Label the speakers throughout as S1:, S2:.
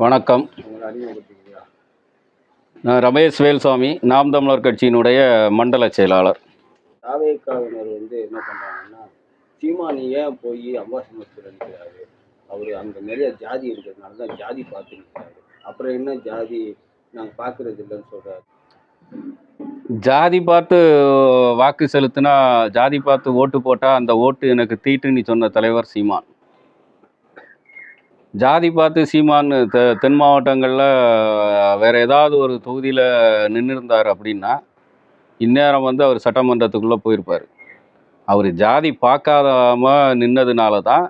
S1: வணக்கம். நான் ரமேஷ் வேல்சாமி, நாம் தமிழர் கட்சியினுடைய மண்டல செயலாளர்.
S2: தாவேக்காவினர் என்ன பண்றாங்கன்னா, சீமான் ஏன் போய் அம்பாசமுத்திரத்துல நிற்கிறாரு, அவரு அங்க நிறைய ஜாதி இருக்கிறதுனால தான் ஜாதி பார்த்து நிற்கிறாரு, அப்புறம் என்ன ஜாதி நாங்க பார்க்கறது இல்லைன்னு சொல்றாரு.
S1: ஜாதி பார்த்து வாக்கு செலுத்தினா, ஜாதி பார்த்து ஓட்டு போட்டா அந்த ஓட்டு எனக்கு தீட்டுன்னு சொன்ன தலைவர் சீமான். ஜாதி பார்த்து சீமான் தென் மாவட்டங்களில் வேற ஏதாவது ஒரு தொகுதியில் நின்று இருந்தார் அப்படின்னா இந்நேரம் அவர் சட்டமன்றத்துக்குள்ளே போயிருப்பார். அவர் ஜாதி பார்க்காம நின்னதுனால தான்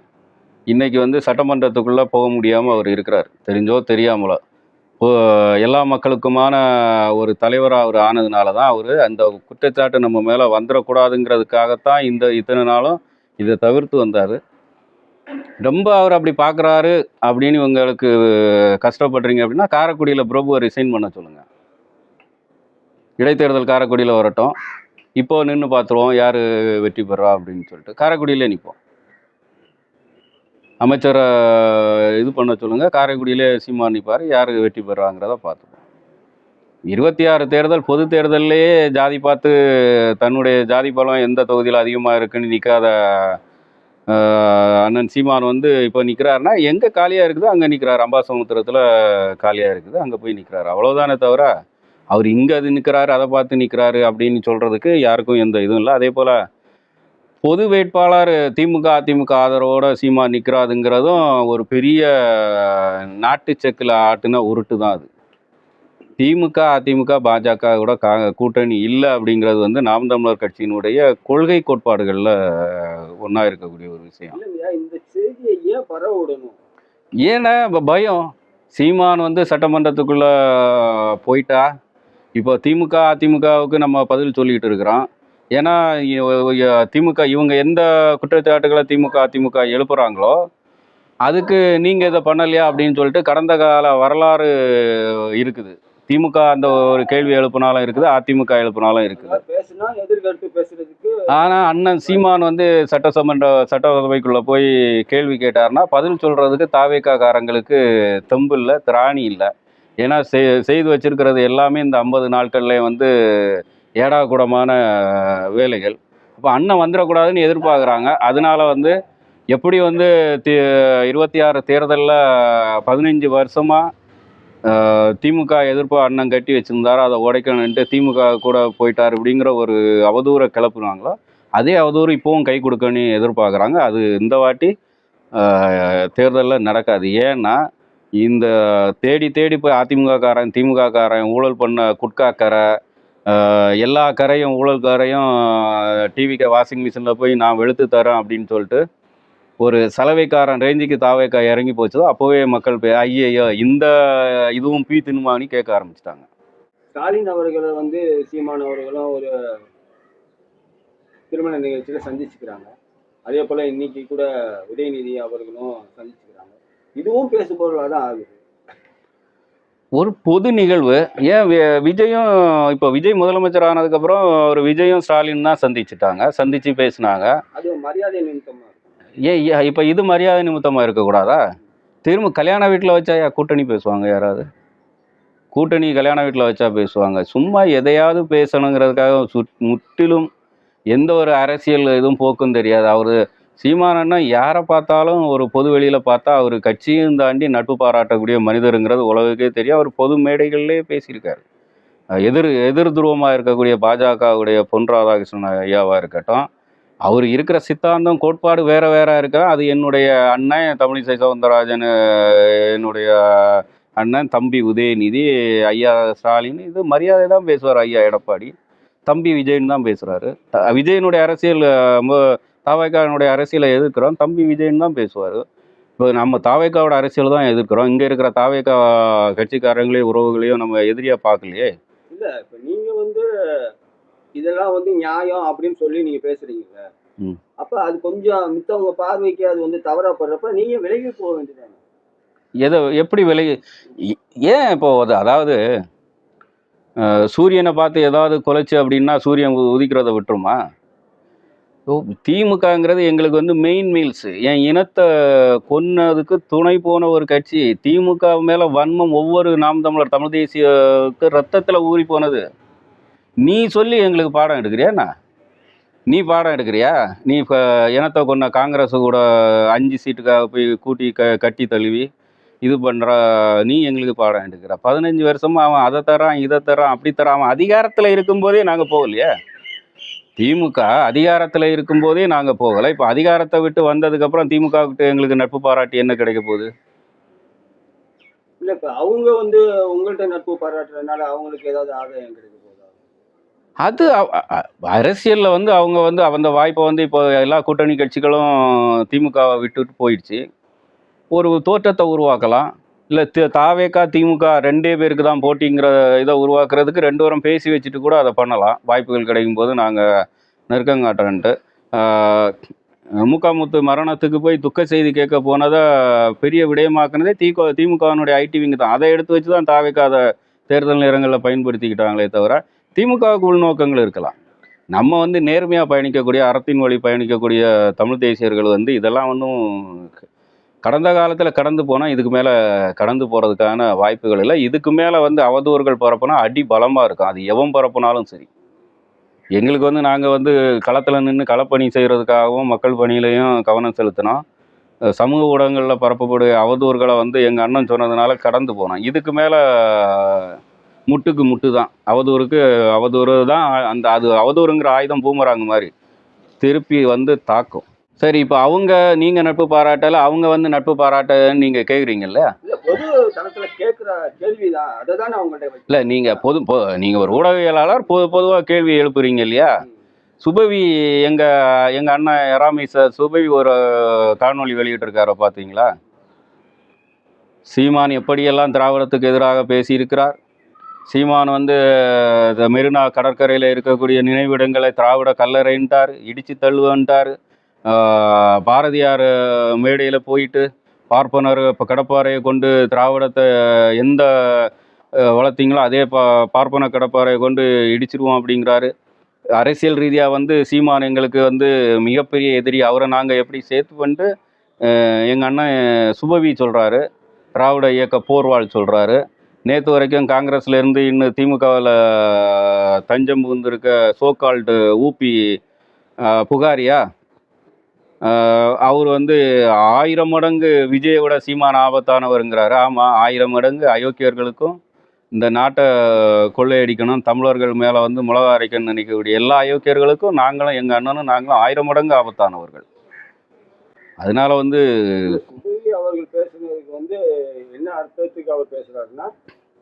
S1: இன்னைக்கு சட்டமன்றத்துக்குள்ளே போக முடியாமல் அவர் இருக்கிறார். தெரிஞ்சோ தெரியாமலோ எல்லா மக்களுக்குமான ஒரு தலைவராக அவர் ஆனதுனால தான் அவர் அந்த குற்றச்சாட்டு நம்ம மேலே வந்துடக்கூடாதுங்கிறதுக்காகத்தான் இத்தனை நாளும் இதை தவிர்த்து வந்தார். ரொம்ப அவர் அப்படி பார்க்குறாரு அப்படின்னு இவங்களுக்கு கஷ்டப்படுறீங்க அப்படின்னா காரைக்குடியில் பிரபுவை ரிசைன் பண்ண சொல்லுங்கள். இடைத்தேர்தல் காரைக்குடியில் வரட்டும், இப்போ நின்று பார்த்துருவோம் யார் வெற்றி பெறா அப்படின்னு சொல்லிட்டு காரைக்குடியிலே நிற்போம். அமைச்சரை இது பண்ண சொல்லுங்கள், காரைக்குடியிலே சீமான் நிற்பார், யார் வெற்றி பெறாங்கிறத பார்த்துப்போம். 26 தேர்தல் பொது தேர்தல்லையே ஜாதி பார்த்து தன்னுடைய ஜாதி பலம் எந்த தொகுதியில் அதிகமாக இருக்குன்னு நிற்காத அண்ணன் சீமான் இப்போ நிற்கிறாருன்னா எங்கே காலியாக இருக்குதோ அங்கே நிற்கிறார். அம்பாசமுத்திரத்தில் காலியாக இருக்குது, அங்கே போய் நிற்கிறாரு. அவ்வளோதானே தவிர அவர் இங்கே அது நிற்கிறாரு அதை பார்த்து நிற்கிறாரு அப்படின்னு சொல்கிறதுக்கு யாருக்கும் எந்த இதுவும் இல்லை. அதே போல் பொது வேட்பாளர் திமுக அதிமுக ஆதரவோடு சீமான் நிற்கிறாதுங்கிறதும் ஒரு பெரிய நாட்டு செக்கில் ஆட்டுன உருட்டு தான். அது திமுக அதிமுக பாஜகவோட கூட்டணி இல்லை அப்படிங்கிறது நாம் தமிழர் கட்சியினுடைய கொள்கை கோட்பாடுகளில் ஒன்றா இருக்கக்கூடிய ஒரு விஷயம்.
S2: இந்த செய்தியை ஏன் பரவ விடணும்?
S1: ஏன்னா இப்போ பயம். சீமான் சட்டமன்றத்துக்குள்ளே போயிட்டா இப்போ திமுக அதிமுகவுக்கு நம்ம பதில் சொல்லிக்கிட்டு இருக்கிறோம். ஏன்னா திமுக இவங்க எந்த குற்றச்சாட்டுகளை திமுக அதிமுக எழுப்புகிறாங்களோ அதுக்கு நீங்கள் இதை பண்ணலையா அப்படின்னு சொல்லிட்டு கடந்த கால வரலாறு இருக்குது. திமுக அந்த ஒரு கேள்வி எழுப்பினாலும் இருக்குது, அதிமுக எழுப்பினாலும் இருக்குது. ஆனால் அண்ணன் சீமான் சட்டசபைக்குள்ளே போய் கேள்வி கேட்டார்னா பதில் சொல்கிறதுக்கு தாவேக்காரங்களுக்கு தெம்பு இல்லை, திராணி இல்லை. ஏன்னா செய்து வச்சிருக்கிறது எல்லாமே இந்த 50 நாட்கள்லேயே ஏடாகூடமான வேலைகள். அப்போ அண்ணன் வந்துடக்கூடாதுன்னு எதிர்பார்க்குறாங்க. அதனால எப்படி 26 தேர்தலில் 15 வருஷமாக திமுக எதிர்ப்பு அண்ணன் கட்டி வச்சுருந்தாரோ அதை உடைக்கணுன்ட்டு திமுக கூட போயிட்டார் அப்படிங்கிற ஒரு அவதூறை கிளப்புனாங்களோ அதே அவதூறு இப்போவும் கை கொடுக்கணும்னு எதிர்பார்க்குறாங்க. அது இந்த வாட்டி தேர்தலில் நடக்காது. ஏன்னா இந்த தேடி தேடி போய் அதிமுககாரன் திமுககாரன் ஊழல் பண்ண குட்காக்கரை எல்லா கரையும் ஊழல்காரையும் டிவிக்கு வாஷிங் மிஷினில் போய் நான் வெளுத்து தரேன் அப்படின்னு சொல்லிட்டு ஒரு சலவைக்காரன் ரேஞ்சுக்கு தாவேக்கா இறங்கி போச்சதோ அப்போவே மக்கள் ஐயோ இந்த இதுவும் பீ தின்னுமான்னு கேட்க ஆரம்பிச்சிட்டாங்க.
S2: ஸ்டாலின் அவர்களை சீமான் அவர்களும் ஒரு திருமண நிகழ்ச்சியில் சந்திச்சுக்கிறாங்க. அதே போல் இன்னைக்கு கூட உதயநிதி அவர்களும் சந்திச்சுக்கிறாங்க. இதுவும் பேசுபொருளாக தான் ஆகுது.
S1: ஒரு பொது நிகழ்வு. ஏன் விஜயும் இப்போ விஜய் முதலமைச்சர் ஆனதுக்கப்புறம் ஒரு விஜயும் ஸ்டாலின் தான் சந்திச்சு பேசினாங்க.
S2: அது மரியாதை நிமித்தமாக.
S1: ஏன் இப்போ இது மரியாதை நிமித்தமாக இருக்கக்கூடாதா? திரும்ப கல்யாண வீட்டில் வச்சா கூட்டணி பேசுவாங்க? யாராவது கூட்டணி கல்யாண வீட்டில் வச்சா பேசுவாங்க? சும்மா எதையாவது பேசணுங்கிறதுக்காக முற்றிலும் எந்த ஒரு அரசியல் எதுவும் போக்கும் தெரியாது. அவர் சீமானன்னா யாரை பார்த்தாலும் ஒரு பொது வெளியில் பார்த்தா அவர் கட்சியும் தாண்டி நட்பு பாராட்டக்கூடிய மனிதருங்கிறது உலகுக்கே தெரியும். அவர் பொது மேடைகள்லேயே பேசியிருக்காரு. எதிர் துருவமாக இருக்கக்கூடிய பாஜகவுடைய பொன் ராதாகிருஷ்ணன் ஐயாவாக இருக்கட்டும், அவர் இருக்கிற சித்தாந்தம் கோட்பாடு வேற வேற இருக்கா. அது என்னுடைய அண்ணன் தமிழிசை சவுந்தரராஜன், என்னுடைய அண்ணன் தம்பி உதயநிதி, ஐயா ஸ்டாலின் இது மரியாதை தான் பேசுவார். ஐயா எடப்பாடி தம்பி விஜயன் தான் பேசுகிறாரு. விஜயனுடைய அரசியல் தாவேக்காவினுடைய அரசியலை எதிர்க்கிறோம், தம்பி விஜயன் தான் பேசுவார். இப்போ நம்ம தாவேக்காவோட அரசியல் தான் எதிர்க்கிறோம். இங்கே இருக்கிற தாவேக்கா கட்சிக்காரங்களையும் உறவுகளையும் நம்ம எதிரியாக பார்க்கலையே.
S2: இல்லை இப்போ நீங்கள் இதெல்லாம் நியாயம் அப்படின்னு சொல்லி நீங்க பேசுறீங்கல்ல, அப்ப அது கொஞ்சம் மித்தவங்க பார்வைக்கு அது தவறா படுறப்ப நீங்க விலகி போக வேண்டியதானே?
S1: எப்படி விலகி? ஏன் இப்போ அதாவது சூரியனை பார்த்து ஏதாவது குலைச்சு அப்படின்னா சூரியன் உதிக்கிறத விட்டுருமா? ஓ, திமுகங்கிறது எங்களுக்கு வந்து மெயின் மீல்ஸ். என் இனத்தை கொன்னதுக்கு துணை போன ஒரு கட்சி. திமுக மேல வன்மம் ஒவ்வொரு நாம் தமிழர் தமிழ் தேசியக்கு ரத்தத்துல ஊறி போனது. நீ சொல்லி எங்களுக்கு பாடம் எடுக்கிறியா என்ன? நீ பாடம் எடுக்கிறியா? நீ இப்ப இனத்தை கொன்ன காங்கிரஸ் கூட 5 சீட்டுக்காக போய் கூட்டி கட்டி தழுவி இது பண்ற நீ எங்களுக்கு பாடம் எடுக்கிற. 15 வருஷமா அவன் அதை தரான் இதை தரான் அப்படி தரான். அவன் அதிகாரத்துல இருக்கும்போதே நாங்க போகலையா? திமுக அதிகாரத்துல இருக்கும்போதே நாங்க போகல. இப்ப அதிகாரத்தை விட்டு வந்ததுக்கு அப்புறம் திமுக விட்டு எங்களுக்கு நட்பு பாராட்டி என்ன கிடைக்க போகுது?
S2: இல்ல இப்ப அவங்க வந்து உங்கள்ட்ட நட்பு பாராட்டுறதுனால அவங்களுக்கு ஏதாவது ஆதாயம் கிடைக்க போதா?
S1: அது அரசியல்ல வந்து அவங்க வந்து அந்த வாய்ப்பை வந்து இப்போ எல்லா கூட்டணி கட்சிகளும் திமுகவை விட்டுட்டு போயிடுச்சு. ஒரு தோற்றத்தை உருவாக்கலாம். இல்ல தாவேகா திமுக 2 பேருக்கு தான் போட்டிங்கிற இதை உருவாக்குறதுக்கு 2 பேரும் பேசி வச்சுட்டு கூட அதை பண்ணலாம். வாய்ப்புகள் கிடைக்கும் போது நாங்க நெருக்கங்காட்டுறேன்ட்டு. முத்து மரணத்துக்கு போய் துக்க செய்தி கேட்க போனதை பெரிய விடயமாக்குனதே திமுகவினுடைய ஐடி விங் தான். அதை எடுத்து வச்சு தான் தாவேகா அதை தேர்தல் நேரங்களில் பயன்படுத்திக்கிட்டாங்களே தவிர திமுகவுக்கு உள்நோக்கங்கள் இருக்கலாம். நம்ம வந்து நேர்மையாக பயணிக்கக்கூடிய அறத்தின் வழி பயணிக்கக்கூடிய தமிழ் தேசியர்கள் வந்து இதெல்லாம் ஒன்றும் கடந்த காலத்தில் கடந்து போனால் இதுக்கு மேலே கடந்து போகிறதுக்கான வாய்ப்புகள் இல்லை. இதுக்கு மேலே வந்து அவதூறுகள் பரப்புனா அடி பலமாக இருக்கும். அது எவன் பரப்புனாலும் சரி. எங்களுக்கு வந்து நாங்கள் வந்து களத்தில் நின்று களப்பணி செய்கிறதுக்காகவும் மக்கள் பணியிலையும் கவனம் செலுத்தினோம். சமூக ஊடகங்களில் பரப்பக்கூடிய அவதூறுகளை வந்து எங்கள் அண்ணன் சொன்னதுனால கடந்து போனோம். இதுக்கு மேலே முட்டுக்கு முட்டு தான். அவதூறுக்கு அவதூறு தான். அது அவதூறுங்கிற ஆயுதம் பூமராங்க மாதிரி திருப்பி வந்து தாக்கும். சரி, இப்போ நீங்கள் நட்பு பாராட்டல, அவங்க வந்து நட்பு பாராட்டன்னு நீங்கள் கேட்குறீங்கல்ல?
S2: இல்ல பொது தளத்துல கேட்கிற கேள்விதான், அதை தான் நான் உங்கள்கிட்ட
S1: இல்லை, நீங்கள் ஒரு ஊடகவியலாளர் பொதுவாக கேள்வி எழுப்புறீங்க இல்லையா? சுபவி எங்கள் அண்ணன் எராமிஸ் சுபவி ஒரு காணொளி வெளியிட்டிருக்கார பார்த்தீங்களா? சீமான் எப்படியெல்லாம் திராவிடத்துக்கு எதிராக பேசியிருக்கிறார். சீமான் வந்து மெரினா கடற்கரையில் இருக்கக்கூடிய நினைவிடங்களை திராவிட கல்லறைன்ட்டார், இடித்து தள்ளுவன்ட்டார். பாரதியார் மேடையில் போயிட்டு பார்ப்பனர் இப்போ கடப்பாறையை கொண்டு திராவிடத்தை எந்த வளர்த்தீங்களோ அதே பார்ப்பன கடப்பாறையை கொண்டு இடிச்சிருவோம் அப்படிங்கிறாரு. அரசியல் ரீதியாக வந்து சீமான் எங்களுக்கு வந்து மிகப்பெரிய எதிரி. அவரை நாங்கள் எப்படி சேர்த்து பண்ணிட்டு எங்கள் அண்ணன் சுபவி சொல்கிறாரு, திராவிட இயக்க போர்வாள் சொல்கிறாரு. நேற்று வரைக்கும் காங்கிரஸ்லேருந்து இன்னும் திமுகவில் தஞ்சம் புகுந்திருக்க சோகால்டு ஊபி புகாரியா, அவர் வந்து 1000 மடங்கு விஜயை விட சீமான் ஆபத்தானவருங்கிறாரு. ஆமாம், 1000 மடங்கு அயோக்கியர்களுக்கும் இந்த நாட்டை கொள்ளையடிக்கணும், தமிழர்கள் மேலே வந்து மிளகா அரைக்கணும்னு நினைக்கக்கூடிய எல்லா அயோக்கியர்களுக்கும் நாங்களும் எங்கள் அண்ணனும் நாங்களும் 1000 மடங்கு ஆபத்தானவர்கள். அதனால வந்து
S2: அவர்கள் பேசுனதுக்கு வந்து என்ன அர்த்தத்துக்கு அவர் பேசுறாருன்னா,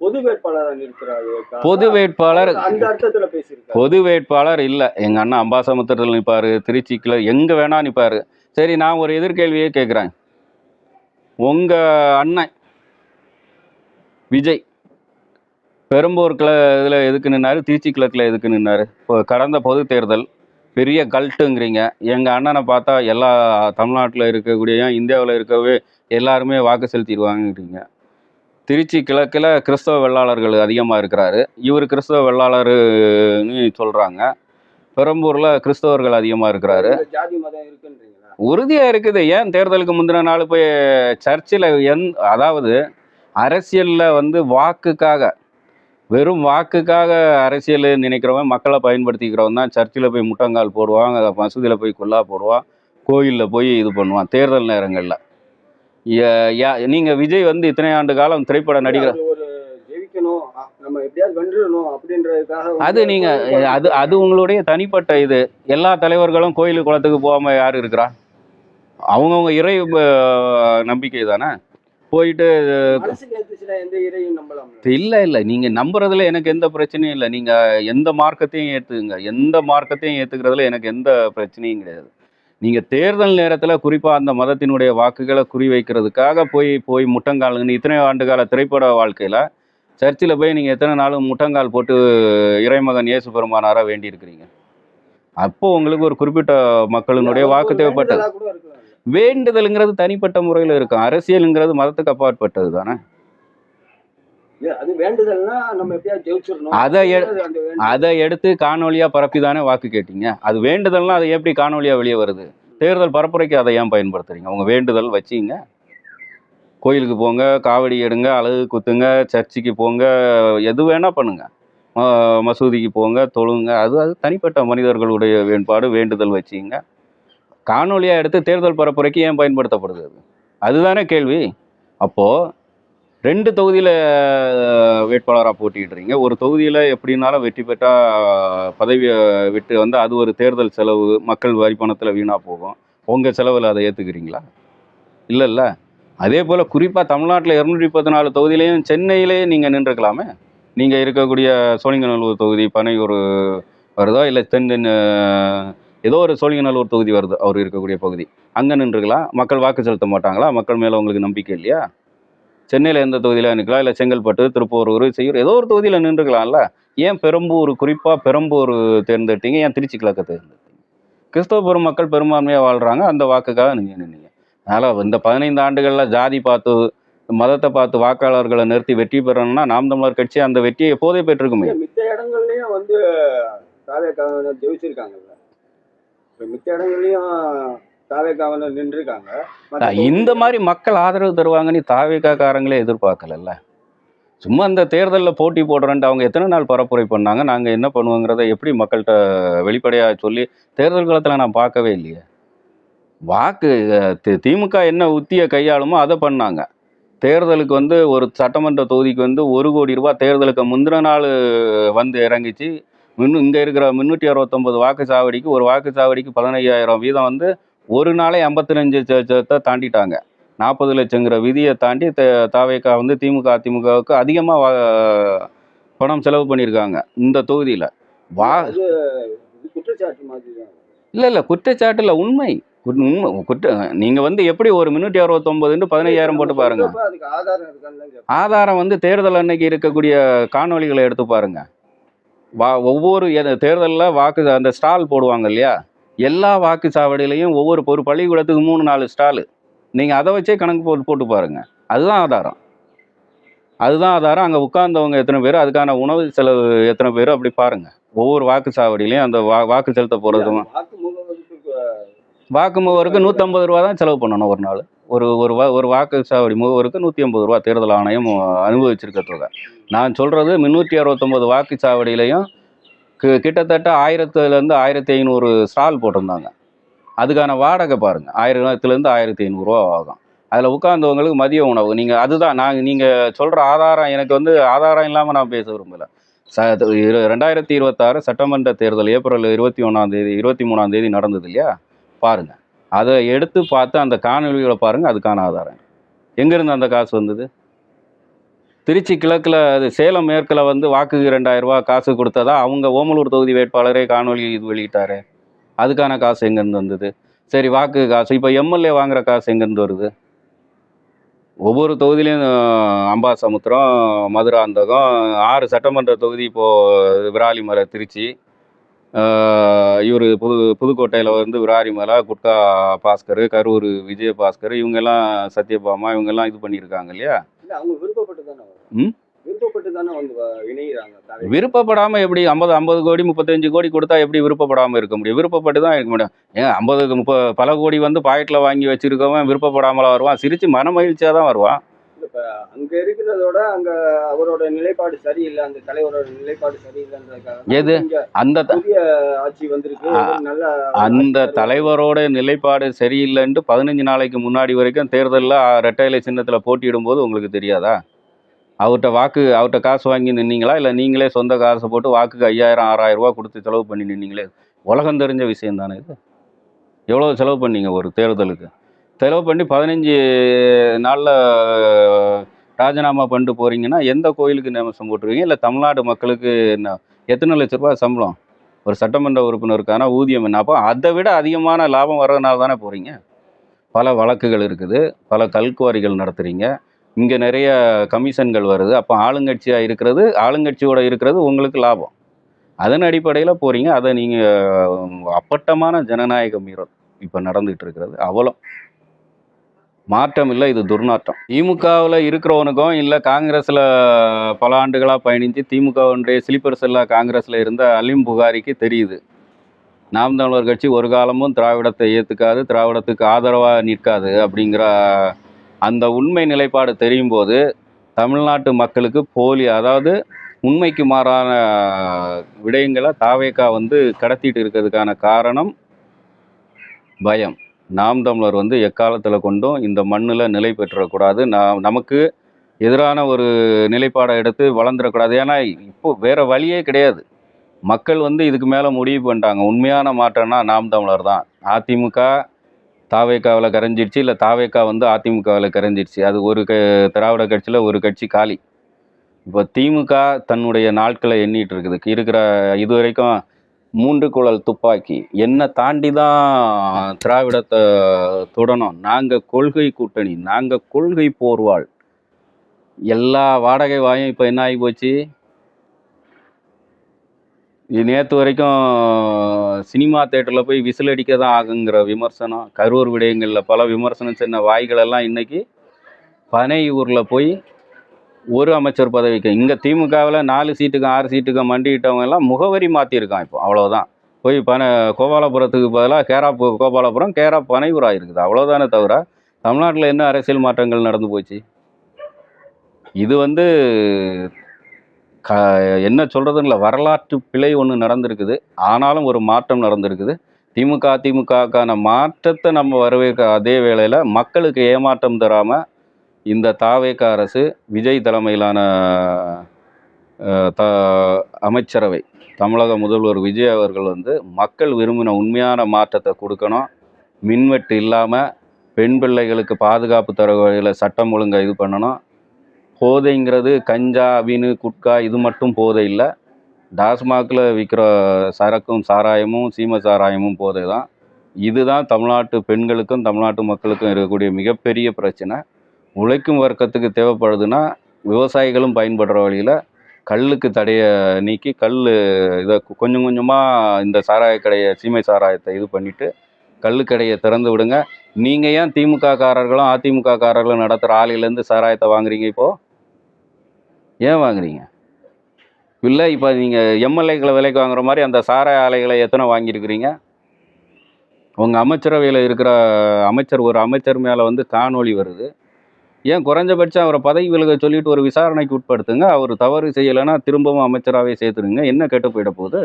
S2: பொது வேட்பாளராக நிற்கிறாரு.
S1: பொது வேட்பாளர்
S2: அந்த அர்த்தத்துல பேசியிருக்காரு.
S1: பொது வேட்பாளர் இல்லை. எங்கள் அண்ணன் அம்பாசமுத்திரத்தில் நிற்பார், திருச்சிக்கில் எங்கே வேணா நிற்பார். சரி, நான் ஒரு எதிர்கேள்வியே கேட்குறேன். உங்கள் அண்ணன் விஜய் பெரம்பூர் இதில் எதுக்கு நின்னாரு, திருச்சி கிழக்கில் எதுக்கு நின்னாரு? இப்போ கடந்த பொது தேர்தல் பெரிய கல்ட்டுங்கிறீங்க. எங்கள் அண்ணனை பார்த்தா எல்லா தமிழ்நாட்டில் இருக்கக்கூடிய இந்தியாவில் இருக்கவே எல்லாருமே வாக்கு செலுத்திடுவாங்கிறீங்க. திருச்சி கிழக்கில் கிறிஸ்தவ வெள்ளாளர்கள் அதிகமாக இருக்கிறாரு. இவர் கிறிஸ்தவ வெள்ளாளர்னு சொல்கிறாங்க. பெரம்பூரில் கிறிஸ்தவர்கள் அதிகமாக இருக்கிறாரு.
S2: ஜாதி மதம் இருக்குன்றீங்களா?
S1: உறுதியாக இருக்குது. ஏன் தேர்தலுக்கு முந்தின நாள் போய் சர்ச்சில் அதாவது அரசியலில் வந்து வாக்குக்காக, வெறும் வாக்குக்காக அரசியல் நினைக்கிறவன், மக்களை பயன்படுத்திக்கிறவன் தான் சர்ச்சில் போய் முட்டங்கால் போடுவான், மசூதியில் போய் குல்லா போடுவான், கோயிலில் போய் இது பண்ணுவான் தேர்தல் நேரங்களில். நீங்கள் விஜய் வந்து இத்தனை ஆண்டு காலம் திரைப்பட நடிகர்,
S2: ஜெயிக்கணும், நம்ம எப்படியாவது வென்றணும் அப்படின்றதுக்காக
S1: அது நீங்கள் அது உங்களுடைய தனிப்பட்ட இது. எல்லா தலைவர்களும் கோயில் குளத்துக்கு போகாமல் யார் இருக்கிறா? அவங்கவுங்க இறை நம்பிக்கை தானே. போயிட்டு இல்லை, நீங்கள் நம்புறதுல எனக்கு எந்த பிரச்சனையும் இல்லை. நீங்கள் எந்த மார்க்கத்தையும் ஏற்றுக்குங்க, எந்த மார்க்கத்தையும் ஏற்றுக்கிறதுல எனக்கு எந்த பிரச்சனையும் கிடையாது. நீங்கள் தேர்தல் நேரத்தில் குறிப்பாக அந்த மதத்தினுடைய வாக்குகளை குறி வைக்கிறதுக்காக போய் முட்டங்கால் இத்தனை ஆண்டுகால திரைப்பட வாழ்க்கையில் சர்ச்சில் போய் நீங்கள் எத்தனை நாளும் முட்டங்கால் போட்டு இறைமகன் இயேசு பெருமானாராக வேண்டியிருக்கிறீங்க. அப்போது உங்களுக்கு ஒரு குறிப்பிட்ட மக்களினுடைய வாக்கு தேவைப்பட்டது. வேண்டுதலுங்கிறது தனிப்பட்ட முறையில் இருக்கும். அரசியலுங்கிறது மதத்துக்கு அப்பாற்பட்டது தானே.
S2: அது வேண்டுதல்னா நம்ம எப்படியாவது ஜெயிச்சிடணும்
S1: அதை
S2: அந்த வேண்டுதல்.
S1: அதை எடுத்து காணொலியாக பரப்பி தானே வாக்கு கேட்டீங்க. அது வேண்டுதல்னா அது எப்படி காணொலியாக வெளியே வருது? தேர்தல் பரப்புரைக்கு அதை ஏன் பயன்படுத்துறீங்க? உங்கள் வேண்டுதல் வச்சிங்க, கோயிலுக்கு போங்க, காவடி எடுங்க, அலகு குத்துங்க, சர்ச்சுக்கு போங்க, எது வேணால் பண்ணுங்க, மசூதிக்கு போங்க, தொழுங்க. அது அது தனிப்பட்ட மனிதர்களுடைய வேண்பாடு, வேண்டுதல் வச்சிங்க. காணொலியாக எடுத்து தேர்தல் பரப்புரைக்கு ஏன் பயன்படுத்தப்படுது? அதுதானே கேள்வி. அப்போது 2 தொகுதியில் வேட்பாளராக போட்டியிடுறீங்க. ஒரு தொகுதியில் எப்படின்னாலும் வெற்றி பெற்றால் பதவியை விட்டு வந்து அது ஒரு தேர்தல் செலவு, மக்கள் வரி பணத்தில் வீணாக போகும். உங்கள் செலவில் அதை ஏற்றுக்கிறீங்களா? இல்லைல்ல. அதே போல் குறிப்பாக தமிழ்நாட்டில் 214 தொகுதியிலையும் சென்னையிலே நீங்கள் நின்றுக்கலாமே. நீங்கள் இருக்கக்கூடிய சோழிங்கநல்லூர் தொகுதி, பனையூர் வருதோ, இல்லை ஏதோ ஒரு சோழிங்கநல்லூர் தொகுதி வருது அவர் இருக்கக்கூடிய பகுதி, அங்கே நின்றுக்கலாம். மக்கள் வாக்கு செலுத்த மாட்டாங்களா? மக்கள் மேலே உங்களுக்கு நம்பிக்கை இல்லையா? சென்னையில் எந்த தொகுதியில் நிற்கலாம், இல்லை செங்கல்பட்டு, திருப்பூர், செய்யூர், ஏதோ ஒரு தொகுதியில் நின்றுக்கலாம்ல. ஏன் பெரம்பூர், குறிப்பாக பெரம்பூர் தேர்ந்தெடுத்தீங்க? ஏன் திருச்சி கிழக்க தேர்ந்தெடுத்தீங்க? கிறிஸ்தவ பெருமக்கள் பெரும்பான்மையாக வாழ்கிறாங்க, அந்த வாக்குக்காக நீங்கள் நின்னீங்க. அதனால் இந்த 15 ஆண்டுகளில் ஜாதி பார்த்து, மதத்தை பார்த்து வாக்காளர்களை நிறுத்தி வெற்றி பெறணும்னா நாம் தமிழர் கட்சி அந்த வெற்றியை எப்போதே பெற்றிருக்குமே.
S2: மித்த இடங்கள்லயும் வந்து தாவேக்காவினர் ஜெயிச்சிருக்காங்கல்ல. மித்த இடங்கள்லயும் தாவேக்காவினர் நின்றுருக்காங்க.
S1: இந்த மாதிரி மக்கள் ஆதரவு தருவாங்கன்னு தாவேக்காரங்களே எதிர்பார்க்கலல்ல. சும்மா இந்த தேர்தலில் போட்டி போடுறேன்ட்டு அவங்க எத்தனை நாள் பரப்புரை பண்ணாங்க, நாங்கள் என்ன பண்ணுவோங்கிறத எப்படி மக்கள்கிட்ட வெளிப்படையாக சொல்லி தேர்தல் காலத்தில் நான் பார்க்கவே இல்லையே. வாக்கு திமுக என்ன உத்தியை கையாளுமோ அதை பண்ணாங்க. தேர்தலுக்கு வந்து ஒரு சட்டமன்ற தொகுதிக்கு வந்து 1 கோடி ரூபாய் தேர்தலுக்கு முந்தின நாள் வந்து இறங்கிச்சு. இங்கே இருக்கிற 369 வாக்குச்சாவடிக்கு ஒரு வாக்குச்சாவடிக்கு 15,000 வீதம் வந்து ஒரு நாளே 55 லட்சத்தை தாண்டிட்டாங்க. 40 லட்சங்கிற விதியை தாண்டி தாவேக்கா வந்து திமுக அதிமுகவுக்கு அதிகமாக பணம் செலவு பண்ணியிருக்காங்க இந்த தொகுதியில்.
S2: குற்றச்சாட்டு மாதிரி தான்.
S1: இல்லை குற்றச்சாட்டு இல்லை, உண்மை. நீங்கள் வந்து எப்படி ஒரு 369 15,000 போட்டு பாருங்க.
S2: அதுக்கு ஆதாரம் இருக்கான்னு.
S1: ஆதாரம் வந்து தேர்தல் அன்னைக்கு இருக்கக்கூடிய காணொலிகளை எடுத்து பாருங்க. ஒவ்வொரு தேர்தலில் வாக்கு அந்த ஸ்டால் போடுவாங்க இல்லையா, எல்லா வாக்குச்சாவடியிலையும் ஒரு பள்ளிக்கூடத்துக்கு 3-4 ஸ்டாலு. நீங்கள் அதை வச்சே கணக்கு போட்டு பாருங்க. அதுதான் ஆதாரம். அங்கே உட்கார்ந்தவங்க எத்தனை பேர், அதுக்கான உணவு செலவு எத்தனை பேர், அப்படி பாருங்க. ஒவ்வொரு வாக்குச்சாவடியிலையும் அந்த வாக்கு செலுத்த போகிறதும் வாக்கு முகவருக்கு 150 ரூபா தான் செலவு பண்ணணும் ஒரு நாள். ஒரு வாக்குச்சாவடி முகவருக்கு 150 ரூபா தேர்தல் ஆணையம் அனுபவிச்சிருக்க தொகை. நான் சொல்கிறது 369 வாக்குச்சாவடியிலையும் கிட்டத்தட்ட 1000லேருந்து 1500 ஸ்டால் போட்டிருந்தாங்க. அதுக்கான வாடகை பாருங்கள், 1000லேருந்து 1500 ரூபா ஆகும். அதில் உட்கார்ந்தவங்களுக்கு மதிய உணவு. அதுதான் நீங்கள் சொல்கிற ஆதாரம். எனக்கு வந்து ஆதாரம் இல்லாமல் நான் பேச விரும்பலை. 2026 சட்டமன்ற தேர்தல் ஏப்ரல் 23ஆம் தேதி நடந்தது இல்லையா, பாருங்கள். அதை எடுத்து பார்த்து அந்த காணொலிகளை பாருங்கள், அதுக்கான ஆதாரம். எங்கேருந்து அந்த காசு வந்தது? திருச்சி கிழக்கில், அது சேலம் மேற்கில் வந்து வாக்குக்கு 2000 ரூபா காசு கொடுத்ததா அவங்க ஓமலூர் தொகுதி வேட்பாளரே காணொலி வெளியிட்டார். அதுக்கான காசு எங்கேருந்து வந்தது? சரி, வாக்கு காசு. இப்போ எம்எல்ஏ வாங்குகிற காசு எங்கேருந்து வருது? ஒவ்வொரு தொகுதியிலையும் அம்பாசமுத்திரம், மதுராந்தகம், 6 சட்டமன்ற தொகுதி. இப்போது விராலிமலை திருச்சி, இவர் புதுக்கோட்டையில் வந்து விராலிமலை, குட்கா பாஸ்கர், கரூர் விஜயபாஸ்கர், இவங்கெல்லாம் சத்யபாமா, இவங்கெல்லாம் இது பண்ணியிருக்காங்க இல்லையா.
S2: அவங்க விருப்பப்பட்டு தானே வந்து இணைகிறாங்க.
S1: விருப்பப்படாமல் எப்படி 50 கோடி 35 கோடி கொடுத்தா எப்படி விருப்பப்படாமல் இருக்க முடியும்? விருப்பப்பட்டு தான் இருக்க முடியும். ஏன் 50 30 பல கோடி வந்து பாக்கெட்டில் வாங்கி வச்சிருக்கவன் விருப்பப்படாமலா வருவான்? சிரித்து மன மகிழ்ச்சியாக தான் வருவான்.
S2: அங்க இருக்கிறதோட அங்க அவரோட நிலைப்பாடு சரியில்லை, அந்த தலைவரோட நிலைப்பாடு சரியில்லைன்றதுக்காக
S1: எது அந்த
S2: புதிய ஆட்சி வந்திருக்கு.
S1: அந்த தலைவரோட நிலைப்பாடு சரியில்லைன்ட்டு 15 நாளைக்கு முன்னாடி வரைக்கும் தேர்தலில் ரெட்டை இலை சின்னத்தில் போட்டியிடும்போது உங்களுக்கு தெரியாதா? அவர்கிட்ட காசு வாங்கி நின்னீங்களா, இல்லை நீங்களே சொந்த காசை போட்டு வாக்குக்கு 5000 6000 ரூபா கொடுத்து செலவு பண்ணி நின்னீங்களே? உலகம் தெரிஞ்ச விஷயம் தானே இது. எவ்வளோ செலவு பண்ணீங்க ஒரு தேர்தலுக்கு? செலவு பண்ணி 15 நாளில் ராஜினாமா பண்ணிட்டு போகிறீங்கன்னா எந்த கோயிலுக்கு நியமனம் போட்டுருவீங்க? இல்லை தமிழ்நாடு மக்களுக்கு என்ன எத்தனை லட்ச ரூபா சம்பளம் ஒரு சட்டமன்ற உறுப்பினருக்கான ஊதியம் என்ன? அப்போ அதை விட அதிகமான லாபம் வர்றதுனால தானே போகிறீங்க. பல வழக்குகள் இருக்குது, பல கல்குவாரிகள் நடத்துகிறீங்க, இங்கே நிறைய கமிஷன்கள் வருது. அப்போ ஆளுங்கட்சியோட இருக்கிறது உங்களுக்கு லாபம். அதன் அடிப்படையில் போகிறீங்க. அதை நீங்கள் அப்பட்டமான ஜனநாயக மீறல் இப்போ நடந்துகிட்டு இருக்கிறது. அவலம். மாற்றம் இல்லை, இது துர்நாற்றம். திமுகவில் இருக்கிறவனுக்கும் இல்லை காங்கிரஸில் பல ஆண்டுகளாக பயணித்து திமுகவுடைய ஸ்லீப்பர் செல்லாக காங்கிரஸில் இருந்த அலிம் புகாரிக்கு தெரியுது, நாம் தமிழர் கட்சி ஒரு காலமும் திராவிடத்தை ஏற்றுக்காது, திராவிடத்துக்கு ஆதரவாக நிற்காது அப்படிங்கிற அந்த உண்மை நிலைப்பாடு தெரியும் போது தமிழ்நாட்டு மக்களுக்கு போலி, அதாவது உண்மைக்கு மாறான விடயங்களை தாவேக்கா வந்து கடத்திட்டு இருக்கிறதுக்கான காரணம் பயம். நாம் தமிழர் வந்து எக்காலத்தில் கொண்டும் இந்த மண்ணில் நிலை பெற்றக்கூடாது, நமக்கு எதிரான ஒரு நிலைப்பாடை எடுத்து வளர்ந்துடக்கூடாது. ஏன்னா இப்போ வேறு வழியே கிடையாது. மக்கள் வந்து இதுக்கு மேலே முடிவு பண்ணிட்டாங்க, உண்மையான மாற்றம்னா நாம் தமிழர் தான். அதிமுக தாவேக்காவில் கரைஞ்சிடுச்சு, இல்லை தாவேக்கா வந்து அதிமுகவில் கரைஞ்சிடுச்சு. அது ஒரு திராவிட கட்சியில் ஒரு கட்சி காலி. இப்போ திமுக தன்னுடைய நாட்களை எண்ணிட்டு இருக்குது. இருக்கிற இது வரைக்கும் 3 குழல் துப்பாக்கி என்னை தாண்டி தான் திராவிடத்தை தொடணும், நாங்கள் கொள்கை கூட்டணி, நாங்கள் கொள்கை போர்வாள், எல்லா வாடகை வாயும் இப்போ என்ன ஆகி போச்சு. நேற்று வரைக்கும் சினிமா தேட்டரில் போய் விசில் அடிக்க தான் ஆகுங்கிற விமர்சனம், கரூர் விடயங்களில் பல விமர்சனம் சின்ன வாய்களெல்லாம் இன்றைக்கி பனையூரில் போய் ஒரு அமைச்சர் பதவிக்கு, இங்கே திமுகவில் 4 சீட்டுக்கும் 6 சீட்டுக்கும் மண்டிக்கிட்டவங்க எல்லாம் முகவரி மாற்றிருக்கான். இப்போ அவ்வளோதான், போய் கோபாலபுரத்துக்கு பதிலாக கோபாலபுரம் பனையூர் ஆகிருக்குது, அவ்வளோதானே தவிர தமிழ்நாட்டில் என்ன அரசியல் மாற்றங்கள் நடந்து போச்சு. இது வந்து என்ன சொல்கிறதுங்கள வரலாற்று பிழை ஒன்று நடந்திருக்குது. ஆனாலும் ஒரு மாற்றம் நடந்திருக்குது. அதிமுகக்கான மாற்றத்தை நம்ம வரவேற்க அதே வேளையில் மக்களுக்கு ஏமாற்றம் தராமல் இந்த தாவேக அரசு, விஜய் தலைமையிலான அமைச்சரவை, தமிழக முதல்வர் விஜய் அவர்கள் வந்து மக்கள் விரும்பின உண்மையான மாற்றத்தை கொடுக்கணும். மின்வெட்டு இல்லாமல் பெண் பிள்ளைகளுக்கு பாதுகாப்பு தர வகையில் சட்டம் ஒழுங்கை இது பண்ணணும். போதைங்கிறது கஞ்சா, அபினு, குட்கா இது மட்டும் போதை இல்லை, டாஸ்மாகில் விற்கிற சரக்கும் சாராயமும் சீம சாராயமும் போதை தான். இதுதான் தமிழ்நாட்டு பெண்களுக்கும் தமிழ்நாட்டு மக்களுக்கும் இருக்கக்கூடிய மிகப்பெரிய பிரச்சனை. உழைக்கும் வர்க்கத்துக்கு தேவைப்படுதுன்னா விவசாயிகளும் பயன்படுற வழியில் கல்லுக்கு தடையை நீக்கி இதை கொஞ்சம் கொஞ்சமாக இந்த சாராய கடையை, சீமை சாராயத்தை இது பண்ணிவிட்டு கல்லுக்கடையை திறந்து விடுங்க. நீங்கள் ஏன் திமுககாரர்களும் அதிமுககாரர்களும் நடத்துகிற ஆலையிலேருந்து சாராயத்தை வாங்குறீங்க? இப்போது ஏன் வாங்குறீங்க? இல்லை, இப்போ நீங்கள் எம்எல்ஏக்களை விலைக்கு வாங்குற மாதிரி அந்த சாராய ஆலைகளை எத்தனை வாங்கியிருக்கிறீங்க? உங்கள் அமைச்சரவையில் இருக்கிற ஒரு அமைச்சர் மேலே வந்து காணொளி வருது. ஏன் குறைஞ்சபட்சம் அவரை பதவி விலக சொல்லிட்டு ஒரு விசாரணைக்கு உட்படுத்துங்க. அவர் தவறு செய்யலைன்னா திரும்பவும் அமைச்சராகவே சேர்த்துருங்க. என்ன கெட்டு போயிட போகுது?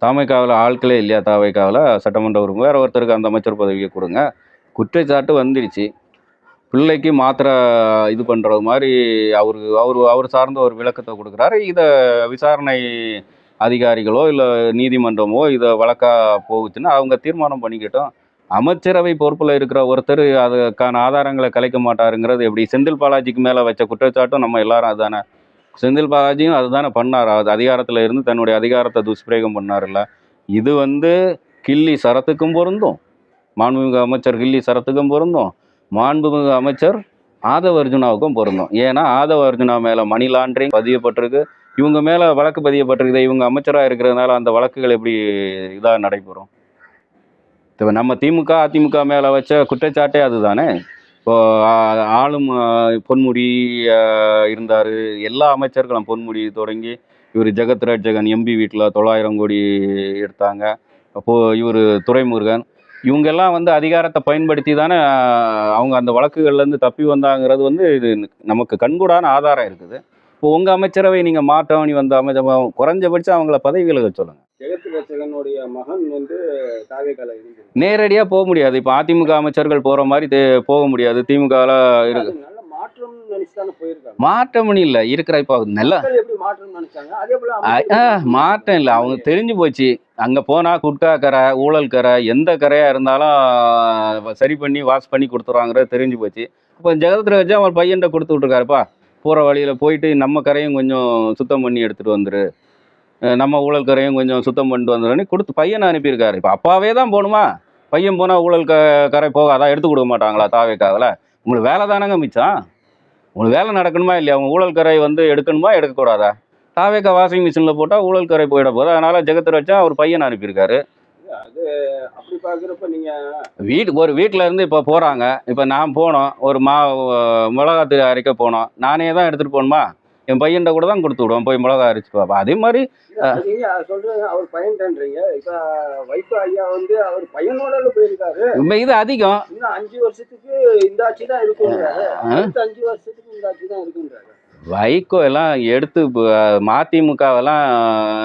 S1: தாமைக்காவில் ஆட்களே இல்லையா? தாவைக்காவில் சட்டமன்ற உறுப்பினர் வேறு ஒருத்தருக்கு அந்த அமைச்சர் பதவியை கொடுங்க. குற்றச்சாட்டு வந்துடுச்சு, பிள்ளைக்கு மாத்திரை இது பண்ணுறது மாதிரி அவர் சார்ந்த ஒரு விளக்கத்தை கொடுக்குறாரு. இதை விசாரணை அதிகாரிகளோ இல்லை நீதிமன்றமோ இதை வழக்காக போகுச்சுன்னா அவங்க தீர்மானம் பண்ணிக்கிட்டோம். அமைச்சரவை பொறுப்பில் இருக்கிற ஒருத்தர் அதுக்கான ஆதாரங்களை கலைக்க மாட்டாருங்கிறது எப்படி? செந்தில் பாலாஜிக்கு மேலே வச்ச குற்றச்சாட்டும் நம்ம எல்லாரும் அதுதானே. செந்தில் பாலாஜியும் அதுதானே பண்ணார். அது அதிகாரத்தில் இருந்து தன்னுடைய அதிகாரத்தை துஷ்பிரயோகம் பண்ணார்ல. இது வந்து கில்லி சரத்துக்கும் பொருந்தும், மாண்புமிகு அமைச்சர் கில்லி சரத்துக்கும் பொருந்தும், மாண்புமிகு அமைச்சர் ஆதவ அர்ஜுனாவுக்கும் பொருந்தும். ஏன்னா ஆதவ அர்ஜுனா மேலே மணி லாண்ட்ரிங் பதியப்பட்டிருக்கு, இவங்க மேலே வழக்கு பதியப்பட்டிருக்குது. இவங்க அமைச்சராக இருக்கிறதுனால அந்த வழக்குகள் எப்படி இதாக நடைபெறும்? இப்போ நம்ம திமுக அதிமுக மேலே வச்ச குற்றச்சாட்டே அதுதானே. இப்போது ஆளும் பொன்முடி இருந்தார், எல்லா அமைச்சர்களும் பொன்முடி தொடங்கி இவர் ஜெகத் ரட்சகன் எம்பி வீட்டில் 900 கோடி எடுத்தாங்க. அப்போது இவர் துரைமுருகன், இவங்கெல்லாம் வந்து அதிகாரத்தை பயன்படுத்தி தானே அவங்க அந்த வழக்குகள்லேருந்து தப்பி வந்தாங்கிறது வந்து இது நமக்கு கண்கூடான ஆதாரம் இருக்குது. இப்போ உங்கள் அமைச்சரவை நீங்கள் மாற்றவனி வந்த அமைச்சர் குறைஞ்சபட்சம் அவங்கள பதவி விலக சொல்லுங்கள்.
S2: ஜெகத் ரட்சகனுடைய மகன் வந்து தாவேக்கால இருந்து
S1: நேரடியாக போக முடியாது. இப்போ அதிமுக அமைச்சர்கள் போகிற மாதிரி போக முடியாது. திமுகவில் இருக்கு
S2: நல்ல மாற்றம் நினைச்சு தானே போயிருக்காங்க.
S1: மாற்றம்னு இல்லை, இருக்கிற இப்போ நல்லா
S2: எப்படி மாற்றம் நினைச்சாங்க அதே போல
S1: மாற்றம் இல்லை. அவங்க தெரிஞ்சு போச்சு, அங்கே போனால் குட்கா கரை, ஊழல் கரை, எந்த கரையாக இருந்தாலும் சரி பண்ணி வாஷ் பண்ணி கொடுத்துருவாங்கிறது தெரிஞ்சு போச்சு. இப்போ ஜெகத் ரட்சகன் அவர் பையன்கிட்ட கொடுத்து விட்ருக்காருப்பா, போகிற வழியில் போயிட்டு நம்ம கரையும் கொஞ்சம் சுத்தம் பண்ணி எடுத்துகிட்டு வந்துரு, நம்ம ஊழல் கரையும் கொஞ்சம் சுத்தம் பண்ணிட்டு வந்துடுன்னு கொடுத்து பையனை அனுப்பியிருக்காரு. இப்போ அப்பாவே தான் போகணுமா? பையன் போனால் ஊழல் கரை போகாதான் எடுத்து கொடுக்க மாட்டாங்களா தாவேக்காவில்? உங்களுக்கு வேலை தானங்க மிச்சம். உங்களுக்கு வேலை நடக்கணுமா இல்லையா? அவங்க ஊழல் கரை வந்து எடுக்கணுமா எடுக்கக்கூடாதா? தாவேக்கா வாஷிங் மிஷினில் போட்டால் ஊழல் கரை போயிட போகுது. அதனால் ஜெகத் ரட்சகன் அவர் பையனை அனுப்பியிருக்காரு.
S2: அது அப்படி பார்க்குறப்ப
S1: ஒரு வீட்டில் இருந்து இப்போ போகிறாங்க. இப்போ நான் போனோம், ஒரு மிளகாத்தூள் அரைக்க போனோம், நானே தான் எடுத்துகிட்டு போகணுமா? என் பையன்கிட்ட கூட தான் கொடுத்து விடுவோம், போய் மிளகா அரைச்சி பார்ப்போம். அதே மாதிரி
S2: நீங்க சொல்றது அவர் பையன்ன்றீங்க. இப்ப வைகோ ஐயா வந்து அவர் பையனோட போயிருக்காரு.
S1: இது அதிகம்.
S2: இன்னும் 5 வருஷத்துக்கு இந்த ஆட்சி தான் இருக்குன்றாரு. அடுத்த 5 வருஷத்துக்கு இந்த ஆட்சி தான் இருக்குன்றாரு.
S1: வைகோ எல்லாம் எடுத்து மதிமுகவெல்லாம்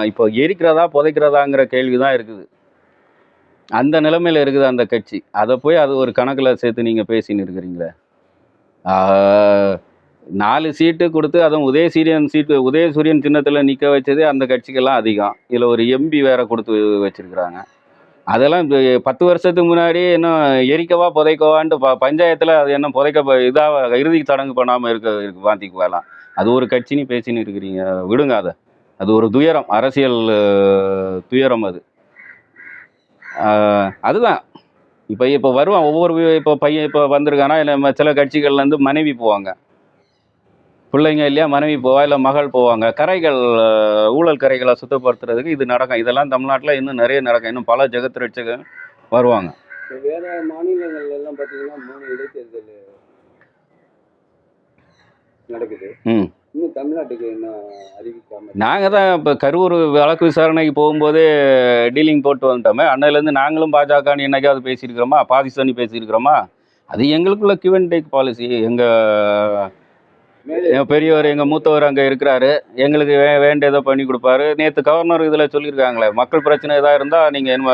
S1: இப்போ எரிக்கிறதா புதைக்கிறதாங்கிற கேள்வி தான் இருக்குது. அந்த நிலைமையில இருக்குது அந்த கட்சி. அதை போய் அது ஒரு கணக்கில் சேர்த்து நீங்கள் பேசின்னு இருக்கிறீங்களே. 4 சீட்டு கொடுத்து, அதுவும் உதயசூரியன் சின்னத்தில் நிற்க வச்சதே அந்த கட்சிக்கெல்லாம் அதிகம். இதில் ஒரு எம்பி வேற கொடுத்து வச்சிருக்கிறாங்க. அதெல்லாம் 10 வருஷத்துக்கு முன்னாடி இன்னும் எரிக்கவா புதைக்கவான்ட்டு பஞ்சாயத்தில் அது என்ன இதாக இறுதி சடங்கு பண்ணாமல் இருக்கு பாத்திக்குவாலாம். அது ஒரு கட்சின்னு பேசின்னு இருக்கிறீங்க, விடுங்க அதை. அது ஒரு துயரம், அரசியல் துயரம் அது. அதுதான் இப்போ வருவான் ஒவ்வொரு இப்போ பையன் இப்போ வந்திருக்கானா, இல்லை சில கட்சிகள்லேருந்து மனைவி போவாங்க, பிள்ளைங்க இல்லையா, மனைவி போவா, இல்லை மகள் போவாங்க. ஊழல் கரைகளை சுத்தப்படுத்துறதுக்கு இது நடக்கும். இதெல்லாம் தமிழ்நாட்டில் இன்னும் நிறைய நடக்கும். இன்னும் பல ஜெகத் ரட்சகர் வருவாங்க.
S2: வேற மாநிலங்கள்ல எல்லாம் பார்த்தீங்கன்னா 3 இடைத்தேர்தல் நடக்குது. இன்னும் தமிழ்நாட்டுக்கு என்ன அறிவிக்காம?
S1: நாங்கள் தான் இப்போ கரூர் வழக்கு விசாரணைக்கு போகும்போதே டீலிங் போட்டு வந்துட்டோமே. அன்னையிலேருந்து நாங்களும் பாஜகன்னு என்னைக்காவது பேசியிருக்கிறோமா, பாகிஸ்தானி பேசியிருக்கிறோமா? அது எங்களுக்குள்ள கிவ் அண்ட் டேக் பாலிசி. எங்கள் பெரியவர், எங்கள் மூத்தவர் அங்கே இருக்கிறாரு, எங்களுக்கு வேண்டியதை பண்ணி கொடுப்பாரு. நேற்று கவர்னர் இதில் சொல்லியிருக்காங்களே, மக்கள் பிரச்சனை எதாக இருந்தால் நீங்கள்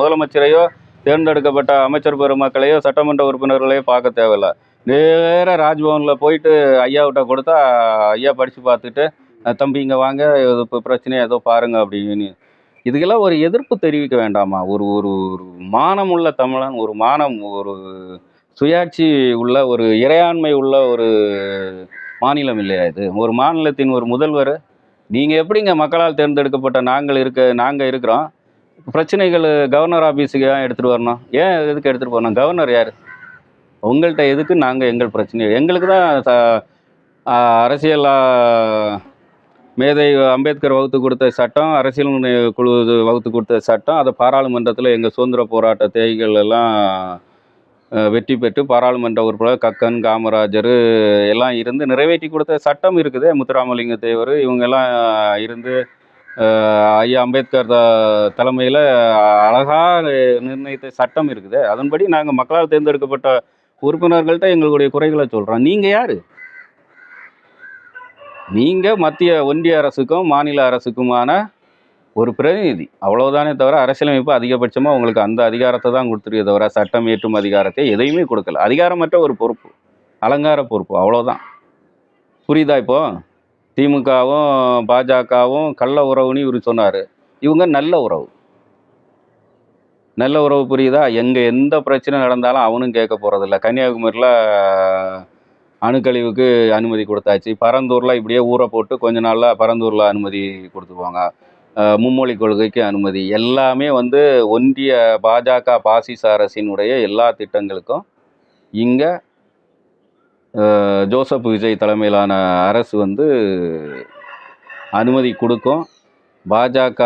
S1: முதலமைச்சரையோ தேர்ந்தெடுக்கப்பட்ட அமைச்சர் பெருமக்களையோ சட்டமன்ற உறுப்பினர்களையோ பார்க்க தேவையில்லை, நேராக ராஜ்பவனில் போயிட்டு ஐயாவிட்ட கொடுத்தா ஐயா படித்து பார்த்துட்டு, தம்பி இங்கே வாங்க, இப்போ பிரச்சனையை ஏதோ பாருங்க அப்படின்னு. இதுக்கெல்லாம் ஒரு எதிர்ப்பு தெரிவிக்க வேண்டாமா? ஒரு ஒரு மானம் உள்ள தமிழன், ஒரு சுயாட்சி உள்ள, ஒரு இறையாண்மை உள்ள ஒரு மாநிலம் இல்லையா இது? ஒரு மாநிலத்தின் ஒரு முதல்வர் நீங்கள் எப்படிங்க மக்களால் தேர்ந்தெடுக்கப்பட்ட நாங்கள் இருக்கிறோம், பிரச்சனைகள் கவர்னர் ஆஃபீஸுக்கு ஏன் எடுத்துகிட்டு வரணும்? ஏன் எதுக்கு எடுத்துகிட்டு போகணும்? கவர்னர் யார்? உங்கள்கிட்ட எதுக்கு? நாங்கள் எங்கள் பிரச்சனை எங்களுக்கு தான். அரசியல் மேதை அம்பேத்கர் வகுத்து கொடுத்த சட்டம், அரசியல் குழு வகுத்து கொடுத்த சட்டம், அதை பாராளுமன்றத்தில் எங்கள் சுதந்திர போராட்ட தேய்கள் எல்லாம் வெற்றி பெற்று பாராளுமன்ற உறுப்பினர் கக்கன், காமராஜர் எல்லாம் இருந்து நிறைவேற்றி கொடுத்த சட்டம் இருக்குது. முத்துராமலிங்க தேவர் இவங்கெல்லாம் இருந்து ஐயா அம்பேத்கர் தலைமையில் அழகாக நிர்ணயித்த சட்டம் இருக்குது. அதன்படி நாங்கள் மக்களால் தேர்ந்தெடுக்கப்பட்ட உறுப்பினர்கள்ட்ட எங்களுடைய குறைகளை சொல்கிறோம். நீங்கள் யார்? நீங்கள் ஒன்றிய அரசுக்கும் மாநில அரசுக்குமான ஒரு பிரதிநிதி, அவ்வளவுதானே தவிர அரசியலமைப்பு அதிகபட்சமாக உங்களுக்கு அந்த அதிகாரத்தை தான் கொடுத்துருக்கே தவிர சட்டம் இயற்றும் அதிகாரத்தை எதையுமே கொடுக்கல. அதிகாரமற்ற ஒரு பொறுப்பு, அலங்கார பொறுப்பு, அவ்வளோதான். புரியுதா? இப்போ திமுகவும் பாஜகவும் கள்ள உறவுன்னு இவர் சொன்னார். இவங்க நல்ல உறவு, புரியுதா? எந்த பிரச்சனை நடந்தாலும் அவனும் கேட்க போகிறதில்ல. கன்னியாகுமரியில் அணுக்கழிவுக்கு அனுமதி கொடுத்தாச்சு. பரந்தூரில் இப்படியே ஊரை போட்டு கொஞ்ச நாளில் பரந்தூரில் அனுமதி கொடுத்துருவாங்க. மும்மொழி கொள்கைக்கு அனுமதி. எல்லாமே ஒன்றிய பாஜக பாசிச அரசினுடைய எல்லா திட்டங்களுக்கும் இங்கே ஜோசப் விஜய் தலைமையிலான அரசு அனுமதி கொடுக்கும். பாஜக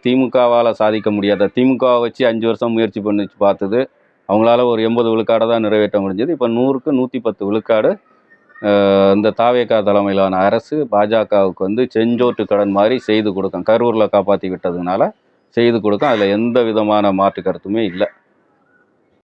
S1: திமுகவால் சாதிக்க முடியாத, திமுகவை வச்சு 5 வருஷம் முயற்சி பண்ணிச்சு பார்த்தது, அவங்களால ஒரு 80 விழுக்காடை தான் நிறைவேற்ற முடிஞ்சது. இப்போ 100க்கு 110 விழுக்காடு இந்த தாவேகா தலைமையிலான அரசு பாஜகவுக்கு செஞ்சோட்டு கடன் மாதிரி செய்து கொடுக்கும். கரூரில் காப்பாற்றி விட்டதுனால செய்து கொடுக்கும். அதில் எந்த விதமான மாற்று கருத்துமே இல்லை.